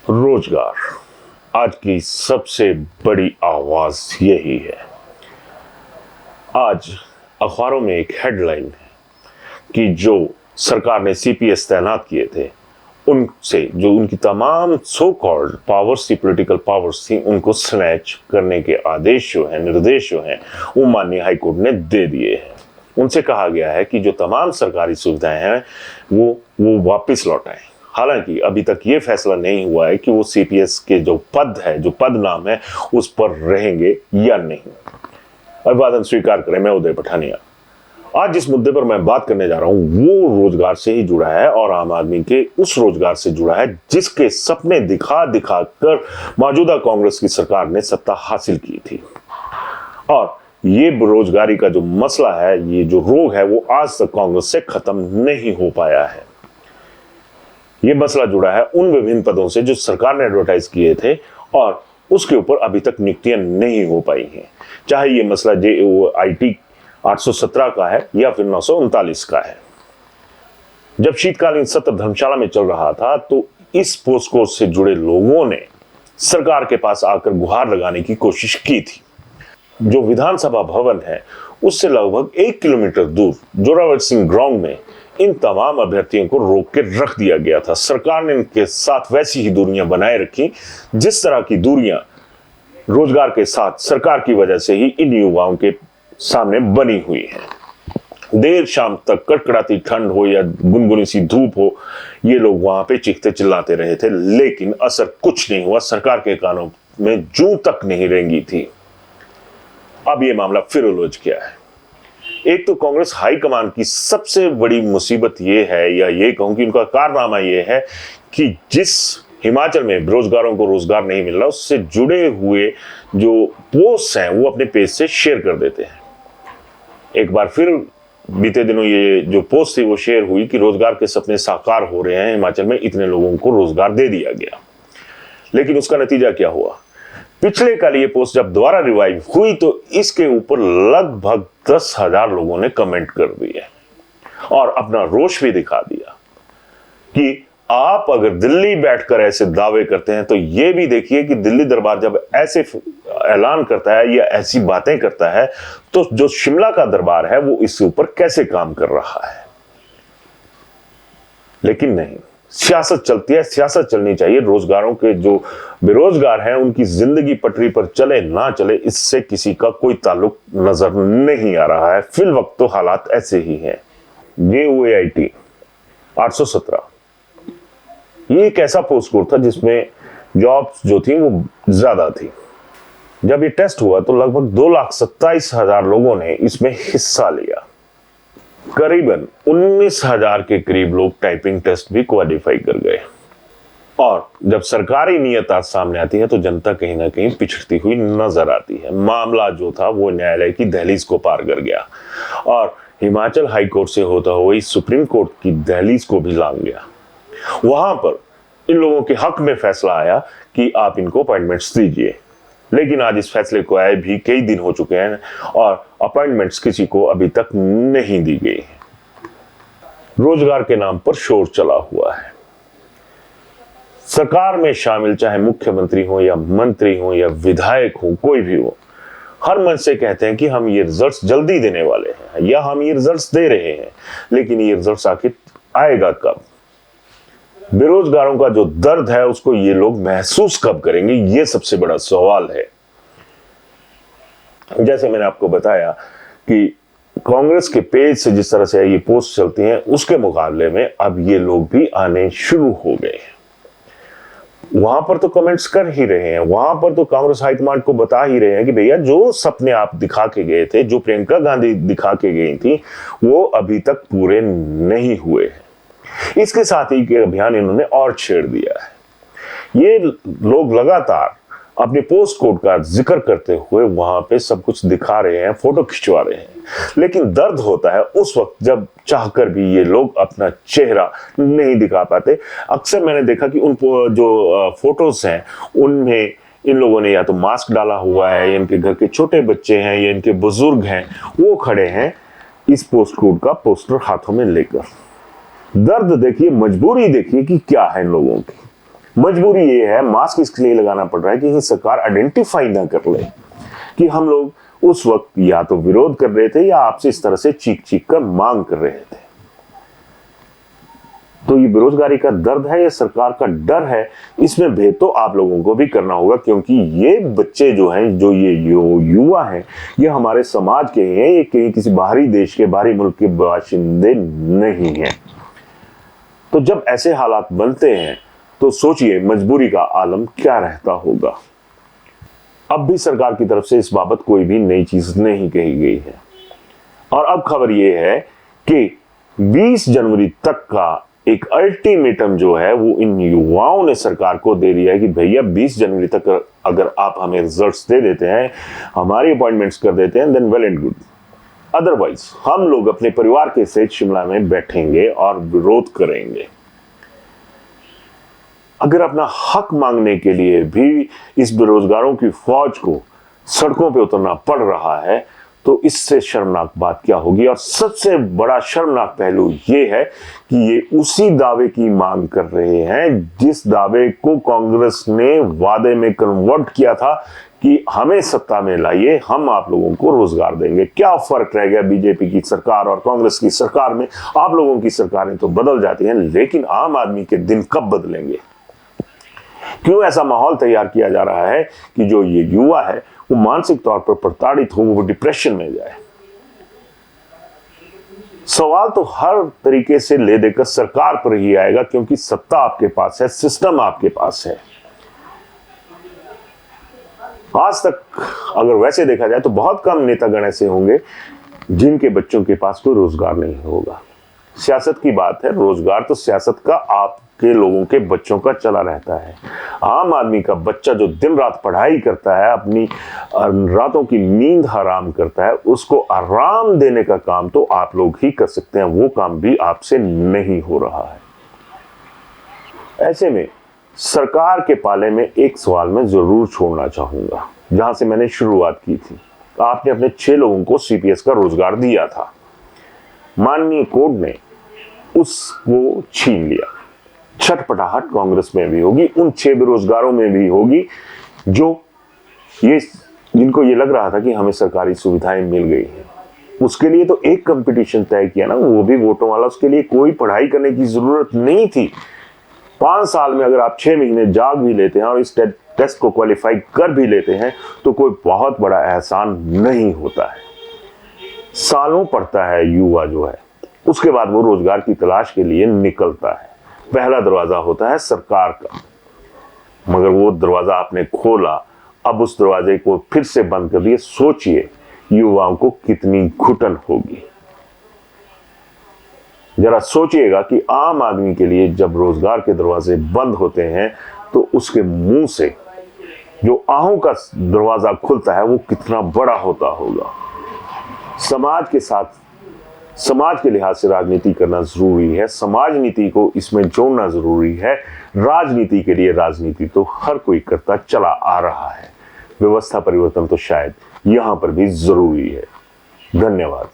रोजगार आज की सबसे बड़ी आवाज यही है। आज अखबारों में एक हेडलाइन है कि जो सरकार ने सीपीएस तैनात किए थे उनसे जो उनकी तमाम सो कॉल्ड पावर्स थी, पॉलिटिकल पावर्स थी, उनको स्नैच करने के आदेश जो है, निर्देश जो हैं, वो माननीय हाईकोर्ट ने दे दिए हैं। उनसे कहा गया है कि जो तमाम सरकारी सुविधाएं हैं वो वापस लौटाएं। हालांकि अभी तक ये फैसला नहीं हुआ है कि वो सीपीएस के जो पद है, जो पद नाम है, उस पर रहेंगे या नहीं। अभिवादन स्वीकार करें, मैं उदय पठानिया। आज जिस मुद्दे पर मैं बात करने जा रहा हूं वो रोजगार से ही जुड़ा है और आम आदमी के उस रोजगार से जुड़ा है जिसके सपने दिखा दिखा कर मौजूदा कांग्रेस की सरकार ने सत्ता हासिल की थी। और ये बेरोजगारी का जो मसला है, ये जो रोग है, वो आज तक कांग्रेस से खत्म नहीं हो पाया है। ये मसला जुड़ा है उन विभिन्न पदों से जो सरकार ने एडवर्टाइज किए थे और उसके ऊपर अभी तक नियुक्तियां नहीं हो पाई हैं। चाहे ये मसला JOIT 817 का है या फिर 939 का है। जब शीतकालीन सत्र धर्मशाला में चल रहा था तो इस पोस्ट कोड से जुड़े लोगों ने सरकार के पास आकर गुहार लगाने की कोशिश की थी। जो विधानसभा भवन है उससे लगभग 1 किलोमीटर दूर जोरावर सिंह ग्राउंड में इन तमाम अभ्यर्थियों को रोक के रख दिया गया था। सरकार ने इनके साथ वैसी ही दूरियां बनाए रखी जिस तरह की दूरियां रोजगार के साथ सरकार की वजह से ही इन युवाओं के सामने बनी हुई है। देर शाम तक कड़कड़ाती ठंड हो या गुनगुनी सी धूप हो, ये लोग वहां पे चीखते चिल्लाते रहे थे, लेकिन असर कुछ नहीं हुआ। सरकार के कानों में जूं तक नहीं रेंगी थी। अब ये मामला फिर उलझ गया है। एक तो कांग्रेस हाईकमान की सबसे बड़ी मुसीबत ये है, या ये कहूं कि उनका कारनामा ये है कि जिस हिमाचल में बेरोजगारों को रोजगार नहीं मिल रहा, उससे जुड़े हुए जो पोस्ट हैं वो अपने पेज से शेयर कर देते हैं। एक बार फिर बीते दिनों ये जो पोस्ट थी वो शेयर हुई कि रोजगार के सपने साकार हो रहे हैं, हिमाचल में इतने लोगों को रोजगार दे दिया गया। लेकिन उसका नतीजा क्या हुआ? पिछले कल ये पोस्ट जब दोबारा रिवाइव हुई तो इसके ऊपर लगभग 10,000 लोगों ने कमेंट कर दिए और अपना रोष भी दिखा दिया कि आप अगर दिल्ली बैठकर ऐसे दावे करते हैं तो ये भी देखिए कि दिल्ली दरबार जब ऐसे ऐलान करता है या ऐसी बातें करता है तो जो शिमला का दरबार है वो इसके ऊपर कैसे काम कर रहा है। लेकिन नहीं, सियासत चलती है, सियासत चलनी चाहिए। रोजगारों के जो बेरोजगार हैं उनकी जिंदगी पटरी पर चले ना चले, इससे किसी का कोई ताल्लुक नजर नहीं आ रहा है। फिल वक्त तो हालात ऐसे ही हैं। JOIT 817 ये एक ऐसा पोस्ट कोड था जिसमें जॉब्स जो थी वो ज्यादा थी। जब ये टेस्ट हुआ तो लगभग 2,27,000 लोगों ने इसमें हिस्सा लिया। करीबन 19,000 के करीब लोग टाइपिंग टेस्ट भी क्वालिफाई कर गए। और जब सरकारी नियत आज सामने आती है तो जनता कहीं ना कहीं पिछड़ती हुई नजर आती है। मामला जो था वो न्यायालय की दहलीज को पार कर गया और हिमाचल हाई कोर्ट से होता हुआ सुप्रीम कोर्ट की दहलीज को भी लांघ गया। वहां पर इन लोगों के हक में फैसला आया कि आप इनको अपॉइंटमेंट्स दीजिए। लेकिन आज इस फैसले को आए भी कई दिन हो चुके हैं और अपॉइंटमेंट्स किसी को अभी तक नहीं दी गई है। रोजगार के नाम पर शोर चला हुआ है। सरकार में शामिल चाहे मुख्यमंत्री हो या मंत्री हो या विधायक हो, कोई भी हो, हर मंच से कहते हैं कि हम ये रिजल्ट्स जल्दी देने वाले हैं या हम ये रिजल्ट्स दे रहे हैं। लेकिन ये रिजल्ट्स आखिर आएगा कब? बेरोजगारों का जो दर्द है उसको ये लोग महसूस कब करेंगे, ये सबसे बड़ा सवाल है। जैसे मैंने आपको बताया कि कांग्रेस के पेज से जिस तरह से ये पोस्ट चलती हैं उसके मुकाबले में अब ये लोग भी आने शुरू हो गए हैं। वहां पर तो कमेंट्स कर ही रहे हैं, वहां पर तो कांग्रेस हाईकमांड को बता ही रहे हैं कि भैया जो सपने आप दिखा के गए थे, जो प्रियंका गांधी दिखा के गई थी, वो अभी तक पूरे नहीं हुए हैं। इसके साथ ही के अभियान इन्होंने और छेड़ दिया है। ये लोग लगातार अपने पोस्ट कोड का जिक्र करते हुए वहां पे सब कुछ दिखा रहे हैं, फोटो खिंचवा रहे हैं, लेकिन दर्द होता है उस वक्त जब चाहकर भी ये लोग अपना चेहरा नहीं दिखा पाते। अक्सर मैंने देखा कि उन जो फोटोज हैं उनमें इन लोगों ने या तो मास्क डाला हुआ है या इनके घर के छोटे बच्चे हैं या इनके बुजुर्ग हैं, वो खड़े हैं इस पोस्ट कोड का पोस्टर हाथों में लेकर। दर्द देखिए, मजबूरी देखिए कि क्या है इन लोगों की। मजबूरी ये है, मास्क इसलिए लगाना पड़ रहा है कि सरकार आइडेंटिफाई ना कर ले कि हम लोग उस वक्त या तो विरोध कर रहे थे या आपसे इस तरह से चीख चीख कर मांग कर रहे थे। तो ये बेरोजगारी का दर्द है या सरकार का डर है, इसमें भेद तो आप लोगों को भी करना होगा, क्योंकि ये बच्चे जो हैं, जो ये युवा हैं, ये हमारे समाज के हैं, ये कहीं किसी बाहरी देश के, बाहरी मुल्क के बाशिंदे नहीं हैं। तो जब ऐसे हालात बनते हैं तो सोचिए मजबूरी का आलम क्या रहता होगा। अब भी सरकार की तरफ से इस बाबत कोई भी नई चीज नहीं कही गई है, और अब खबर यह है कि 20 जनवरी तक का एक अल्टीमेटम जो है वो इन युवाओं ने सरकार को दे दिया है कि भैया 20 जनवरी तक अगर आप हमें रिजल्ट्स दे देते हैं, हमारी अपॉइंटमेंट्स कर देते हैं, then well and good, otherwise हम लोग अपने परिवार के साथ शिमला में बैठेंगे और विरोध करेंगे। अगर अपना हक मांगने के लिए भी इस बेरोजगारों की फौज को सड़कों पे उतरना पड़ रहा है तो इससे शर्मनाक बात क्या होगी। और सबसे बड़ा शर्मनाक पहलू ये है कि ये उसी दावे की मांग कर रहे हैं जिस दावे को कांग्रेस ने वादे में कन्वर्ट किया था कि हमें सत्ता में लाइए, हम आप लोगों को रोजगार देंगे। क्या फर्क रह गया बीजेपी की सरकार और कांग्रेस की सरकार में? आप लोगों की सरकारें तो बदल जाती हैं, लेकिन आम आदमी के दिन कब बदलेंगे? क्यों ऐसा माहौल तैयार किया जा रहा है कि जो ये युवा है वो मानसिक तौर पर प्रताड़ित हो, वो डिप्रेशन में जाए? सवाल तो हर तरीके से ले देकर सरकार पर ही आएगा, क्योंकि सत्ता आपके पास है, सिस्टम आपके पास है। आज तक अगर वैसे देखा जाए तो बहुत कम नेतागण ऐसे होंगे जिनके बच्चों के पास कोई रोजगार नहीं होगा। सियासत की बात है, रोजगार तो सियासत का आपके लोगों के बच्चों का चला रहता है। आम आदमी का बच्चा जो दिन रात पढ़ाई करता है, अपनी रातों की नींद हराम करता है, उसको आराम देने का काम तो आप लोग ही कर सकते हैं, वो काम भी आपसे नहीं हो रहा है। ऐसे में सरकार के पाले में एक सवाल मैं जरूर छोड़ना चाहूंगा, जहां से मैंने शुरुआत की थी। आपने अपने 6 लोगों को सीपीएस का रोजगार दिया था, माननीय कोर्ट ने उसको छीन लिया। छटपटाहट कांग्रेस में भी होगी, उन 6 बेरोजगारों में भी होगी जिनको ये लग रहा था कि हमें सरकारी सुविधाएं मिल गई हैं। उसके लिए तो एक कंपटीशन तय किया ना, वो भी वोटों वाला। उसके लिए कोई पढ़ाई करने की जरूरत नहीं थी। 5 साल में अगर आप 6 महीने जाग भी लेते हैं और इस टेस्ट को क्वालिफाई कर भी लेते हैं तो कोई बहुत बड़ा एहसान नहीं होता है। सालों पढ़ता है युवा जो है, उसके बाद वो रोजगार की तलाश के लिए निकलता है। पहला दरवाजा होता है सरकार का, मगर वो दरवाजा आपने खोला, अब उस दरवाजे को फिर से बंद कर दिए। सोचिए युवाओं को कितनी घुटन होगी। जरा सोचिएगा कि आम आदमी के लिए जब रोजगार के दरवाजे बंद होते हैं तो उसके मुंह से जो आहों का दरवाजा खुलता है वो कितना बड़ा होता होगा। समाज के साथ, समाज के लिहाज से राजनीति करना जरूरी है, समाज नीति को इसमें जोड़ना जरूरी है। राजनीति के लिए राजनीति तो हर कोई करता चला आ रहा है, व्यवस्था परिवर्तन तो शायद यहां पर भी जरूरी है। धन्यवाद।